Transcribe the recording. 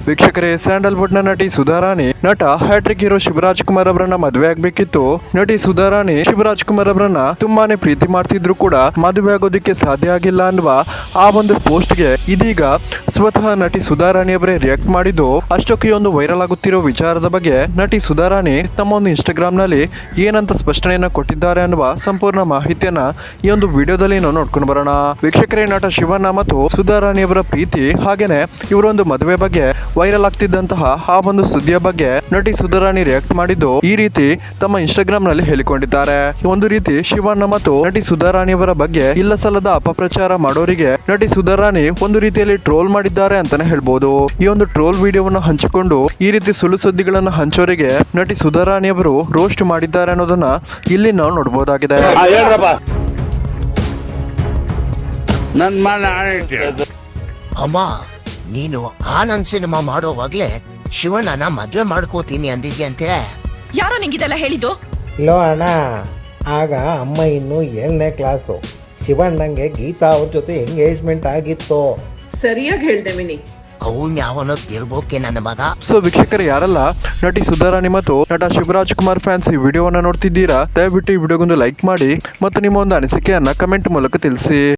ವೀಕ್ಷಕರೇ, ಸ್ಯಾಂಡಲ್ವುಡ್ ನ ನಟಿ ಸುಧಾರಾಣಿ ನಟ ಹ್ಯಾಟ್ರಿಕ್ ಹೀರೋ ಶಿವರಾಜ್ ಕುಮಾರ್ ಅವರನ್ನ ಮದುವೆ ಆಗ್ಬೇಕಿತ್ತು. ನಟಿ ಸುಧಾರಾಣಿ ಶಿವರಾಜ್ ಕುಮಾರ್ ಅವರನ್ನ ತುಂಬಾನೇ ಪ್ರೀತಿ ಮಾಡ್ತಿದ್ರು ಕೂಡ ಮದುವೆ ಆಗೋದಕ್ಕೆ ಸಾಧ್ಯ ಆಗಿಲ್ಲ ಅನ್ನುವ ಆ ಒಂದು ಪೋಸ್ಟ್ ಗೆ ಇದೀಗ ಸ್ವತಃ ನಟಿ ಸುಧಾರಾಣಿ ಅವರೇ ರಿಯಾಕ್ಟ್ ಮಾಡಿದ್ದು, ಅಷ್ಟೊಕ್ಕೆ ಒಂದು ವೈರಲ್ ಆಗುತ್ತಿರೋ ವಿಚಾರದ ಬಗ್ಗೆ ನಟಿ ಸುಧಾರಾಣಿ ತಮ್ಮ ಒಂದು ಇನ್ಸ್ಟಾಗ್ರಾಮ್ ನಲ್ಲಿ ಏನಂತ ಸ್ಪಷ್ಟನೆಯನ್ನ ಕೊಟ್ಟಿದ್ದಾರೆ ಅನ್ನುವ ಸಂಪೂರ್ಣ ಮಾಹಿತಿಯನ್ನ ಈ ಒಂದು ವಿಡಿಯೋದಲ್ಲಿ ನಾವು ನೋಡ್ಕೊಂಡು ಬರೋಣ. ವೀಕ್ಷಕರೇ, ನಟ ಶಿವಣ್ಣ ಮತ್ತು ಸುಧಾರಾಣಿ ಅವರ ಪ್ರೀತಿ ಹಾಗೇನೆ ಇವರೊಂದು ಮದುವೆ ಬಗ್ಗೆ ವೈರಲ್ ಆಗ್ತಿದ್ದಂತಹ ಆ ಒಂದು ಸುದ್ದಿಯ ಬಗ್ಗೆ ನಟಿ ಸುಧಾರಾಣಿ ರಿಯಾಕ್ಟ್ ಮಾಡಿದ್ದು ಈ ರೀತಿ ತಮ್ಮ ಇನ್ಸ್ಟಾಗ್ರಾಮ್ ನಲ್ಲಿ ಹೇಳಿಕೊಂಡಿದ್ದಾರೆ. ಒಂದು ರೀತಿ ಶಿವಣ್ಣ ಮತ್ತು ನಟಿ ಸುಧಾರಾಣಿ ಅವರ ಬಗ್ಗೆ ಇಲ್ಲ ಸಲ್ಲದ ಅಪಪ್ರಚಾರ ಮಾಡೋರಿಗೆ ನಟಿ ಸುಧಾರಾಣಿ ಒಂದು ರೀತಿಯಲ್ಲಿ ಟ್ರೋಲ್ ಮಾಡಿದ್ದಾರೆ ಅಂತಾನೆ ಹೇಳ್ಬೋದು. ಈ ಒಂದು ಟ್ರೋಲ್ ವಿಡಿಯೋವನ್ನು ಹಂಚಿಕೊಂಡು ಈ ರೀತಿ ಸುಳ್ಳು ಸುದ್ದಿಗಳನ್ನು ಹಂಚೋರಿಗೆ ನಟಿ ಸುಧಾರಾಣಿ ಅವರು ರೋಸ್ಟ್ ಮಾಡಿದ್ದಾರೆ ಅನ್ನೋದನ್ನ ಇಲ್ಲಿ ನಾವು ನೋಡಬಹುದಾಗಿದೆ. ಅಮ್ಮ, ನೀನು ಆನಂದ್ ಸಿನಿಮಾ ಮಾಡೋವಾಗ್ಲೇ ಶಿವಣ್ಣನ ಮದ್ವೆ ಮಾಡ್ಕೋತೀನಿ ಅಂದಿದ್ಯಂತೆ. ಯಾರೋ ನಿಂಗಿದೆಲ್ಲ ಹೇಳಿದ್ದು? ಲೋ ಅಣ್ಣ, ಆಗ ಅಮ್ಮ ಇನ್ನು 7ನೇ ಕ್ಲಾಸು. ಶಿವಣ್ಣಂಗೆ ಗೀತಾ ಅವ್ರ ಜೊತೆ ಎಂಗೇಜ್ಮೆಂಟ್ ಆಗಿತ್ತು. ಸರಿಯಾಗಿ ಹೇಳ್ದೆ ಮಿನಿ. ಅವನ್ ಯಾವನೋ ತಿರ್ಬೋಕೆ ನನ್ನ ಮಗ. ಸೊ ವೀಕ್ಷಕರು, ಯಾರೆಲ್ಲ ನಟಿ ಸುಧಾರಾಣಿ ಮತ್ತು ನಟ ಶಿವರಾಜ್ ಕುಮಾರ್ ಫ್ಯಾನ್ಸ್ ಈ ವಿಡಿಯೋವನ್ನ ನೋಡ್ತಿದ್ದೀರಾ, ದಯವಿಟ್ಟು ಈ ವಿಡಿಯೋಗೊಂದು ಲೈಕ್ ಮಾಡಿ ಮತ್ತು ನಿಮ್ಮ ಒಂದು ಅನಿಸಿಕೆಯನ್ನ ಕಮೆಂಟ್ ಮೂಲಕ ತಿಳಿಸಿ.